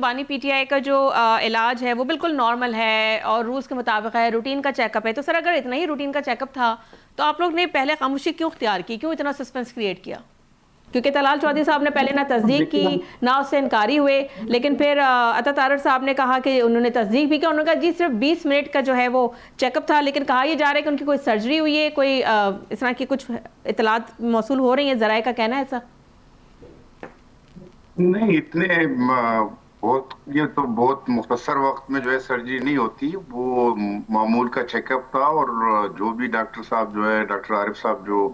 بانی P T I کا جو علاج ہے وہ بالکل نارمل ہے اور رولز کے مطابق ہے، روٹین کا چیک اپ ہے. تو سر اگر اتنا ہی روٹین کا چیک اپ تھا تو آپ لوگ نے پہلے خاموشی کیوں اختیار کی، کیوں اتنا سسپینس کریٹ کیا؟ کیونکہ طلال چودھری صاحب نے پہلے نہ تصدیق کی نہ اس سے انکاری ہوئے، لیکن پھر عطا طارر صاحب نے کہا کہ انہوں نے تصدیق بھی کیا. انہوں نے کہا جی صرف 20 منٹ کا جو ہے وہ چیک اپ تھا، لیکن کہا یہ جا رہا ہے کہ ان کی کوئی سرجری ہوئی ہے، کوئی اس طرح کی کچھ اطلاعات موصول ہو رہی ہیں، ذرائع کا کہنا ہے ایسا. نہیں اتنے بہت یہ تو بہت مختصر وقت میں جو ہے سرجری نہیں ہوتی، وہ معمول کا چیک اپ تھا. اور جو بھی ڈاکٹر صاحب جو ہے ڈاکٹر عارف صاحب جو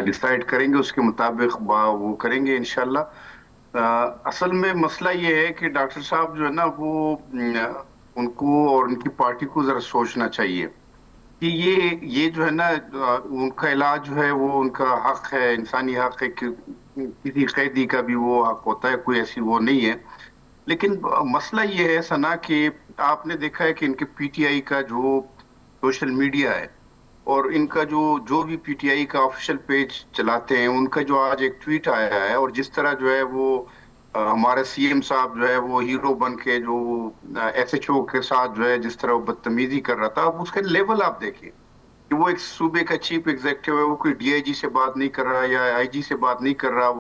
ڈیسائیڈ کریں گے اس کے مطابق وہ کریں گے انشاءاللہ. اصل میں مسئلہ یہ ہے کہ ڈاکٹر صاحب جو ہے نا وہ ان کو اور ان کی پارٹی کو ذرا سوچنا چاہیے کہ یہ جو ہے نا ان کا علاج جو ہے وہ ان کا حق ہے، انسانی حق ہے کہ کسی قیدی کا بھی وہ حق ہوتا ہے، کوئی ایسی وہ نہیں ہے. لیکن مسئلہ یہ ہے سنا کہ آپ نے دیکھا ہے کہ ان کے پی ٹی آئی کا جو سوشل میڈیا ہے اور ان کا جو بھی پی ٹی آئی کا آفیشیل پیج چلاتے ہیں، ان کا جو آج ایک ٹویٹ آیا ہے اور جس طرح جو ہے وہ ہمارے سی ایم صاحب جو ہے وہ ہیرو بن کے جو ایس ایچ او کے ساتھ جو ہے جس طرح وہ بدتمیزی کر رہا تھا، اب اس کا لیول آپ دیکھیں کہ وہ ایک صوبے کا چیف ایگزیکٹو ہے، وہ کوئی ڈی آئی جی سے بات نہیں کر رہا یا آئی جی سے بات نہیں کر رہا.